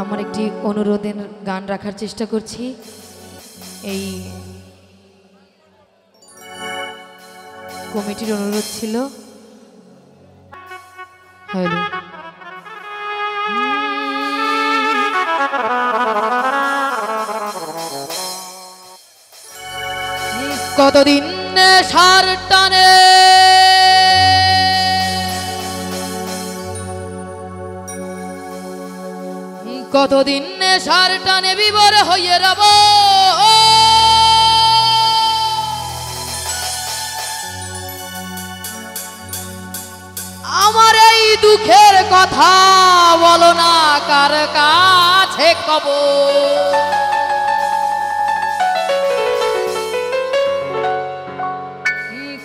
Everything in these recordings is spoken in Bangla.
আমার একটি অনুরোধের গান রাখার চেষ্টা করছি। এই কমিটির অনুরোধ ছিল। হ্যালো, কতদিন সার টানে কতদিন সার টানে বিবর হইয়ে রব আমার এই দুঃখের কথা বলো না কার কাছে কব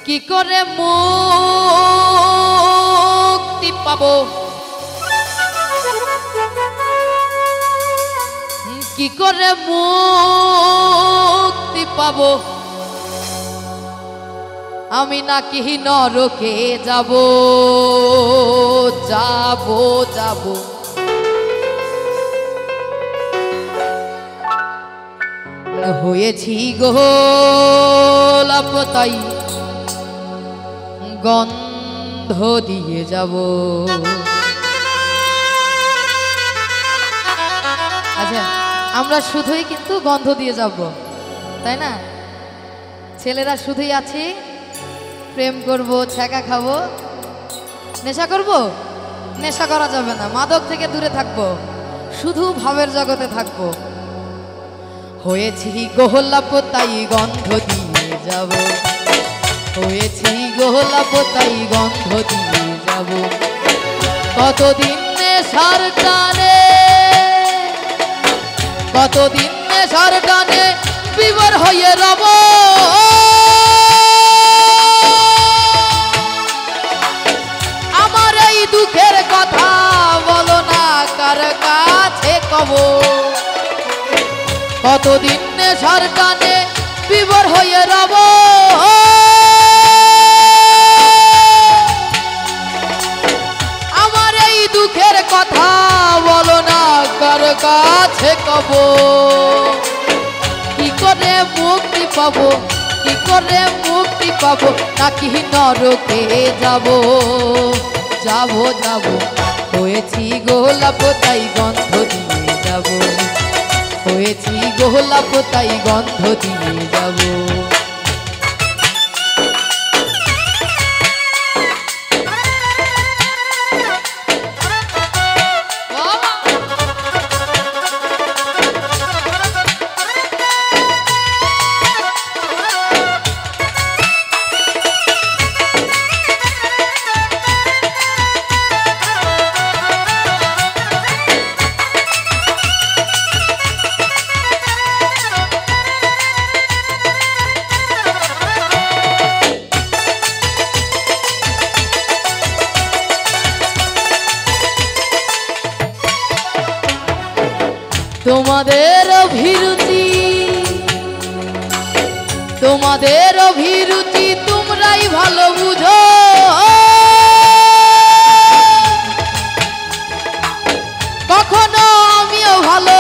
কি করে মুক্তি পাবো কি করে মুক্তি পাবো আমি নাকি নরকে যাব যাব যাব হয়েছি গোলাপতাই গন্ধ দিয়ে যাব। আচ্ছা, আমরা শুধুই কিন্তু গন্ধ দিয়ে যাব, তাই না? ছেলেরা শুধুই আছি, প্রেম করব, ছ্যাঁকা খাবো, নেশা করব? নেশা করা যাবে না, মাদক থেকে দূরে থাকবো, শুধু ভাবের জগতে থাকবো। হয়েছি গোলাপতাই গন্ধ দিয়ে যাব, হয়েছি গোলাপতাই গন্ধ দিয়ে যাব। কতদিন নেশার টানে কতদিন নেশার টানে বিবর হয়ে রব আমার এই দুঃখের কথা বলো না কার কাছে কব কতদিন নেশার টানে বিবর হয়ে রব আমার এই দুঃখের কথা বলো না কার কাছে কব কি করে মুক্তি পাবো কি করে মুক্তি পাবো নাকি নরকে যাব যাব যাব হয়েছি গোলাপতাই গন্ধ দিয়ে যাব হয়েছি গোলাপতাই গন্ধ দিয়ে যাব। তোমাদের অভিরুচি তোমরাই ভালো বুঝো কখনো আমিও ভালো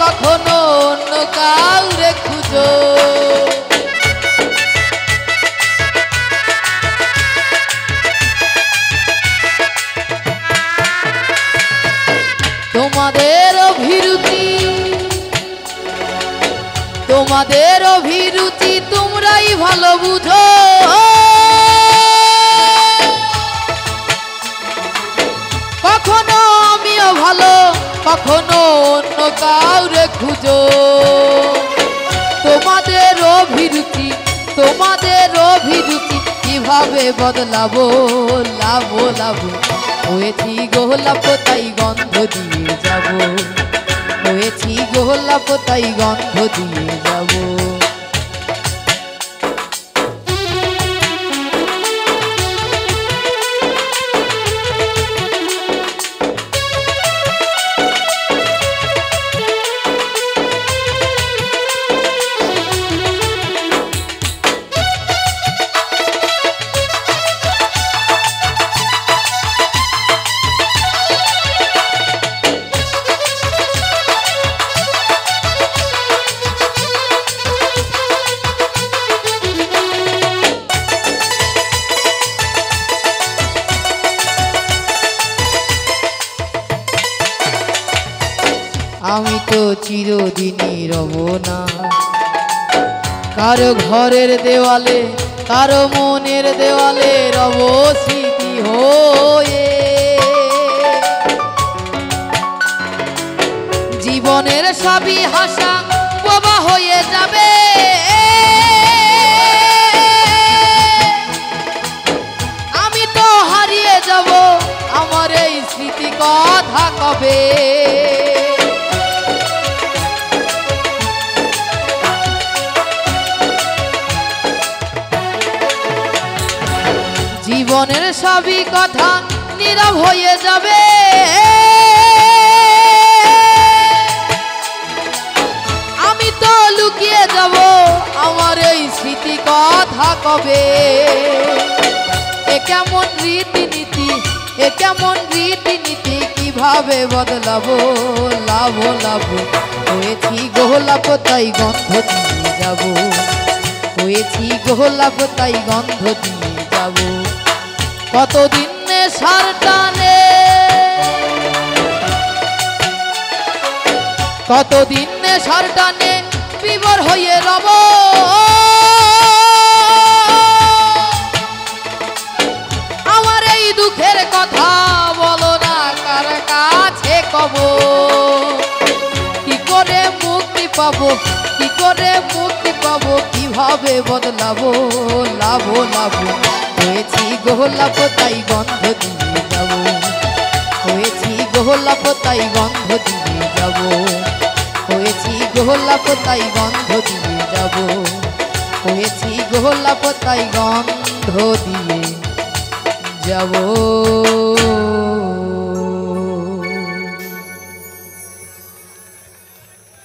কখনো অন্য কাউরে খুঁজো তোমাদের অভিরুচি তোমরাই ভালো বুঝো কখনো আমিও ভালো কখনো অন্য কাউরে খুঁজো তোমাদের অভিরুচি কিভাবে বদলাবো লাভো লাভো হয়েছি গোলাপতাই গন্ধ দিয়ে যাব হয়েছি গোলাপতাই গন্ধ দিয়ে যাব। আমি তো চিরদিনই রব না কারো ঘরের দেওয়ালে, কারো মনের দেওয়ালে রব স্মৃতি হয়ে। জীবনের সবই হাসা বোবা হয়ে যাবে, আমি তো হারিয়ে যাব আমার এই স্মৃতি কথা কবে। জীবনের সবই কথা নীরব হয়ে যাবে, আমি তো লুকিয়ে যাব আমার এই স্মৃতি কথা কবে। এ কেমন রীতিনীতি, এ কেমন রীতিনীতি, কিভাবে বদলাবো লাভ লাভ। হয়েছি গোলাপ তাই গন্ধ দিয়ে যাব, হয়েছি গোলাপ তাই গন্ধ দিয়ে যাব। কতদিন নেশার টানে, কতদিন নেশার টানে বিভোর হয়ে রব, আমার এই দুঃখের কথা বলো না কার কাছে কব। কি করে মুক্তি পাবো, কি করে মুক্তি পাবো, কিভাবে বদলাবো লাভ লাভ। হয়েছি গোলাপ তাই গন্ধ দিয়ে যাব, হয়েছি গোলাপ তাই গন্ধ দিয়ে যাব, হয়েছি গোলাপ তাই গন্ধ দিয়ে যাব, হয়েছি গোলাপ তাই গন্ধ দিয়ে যাব।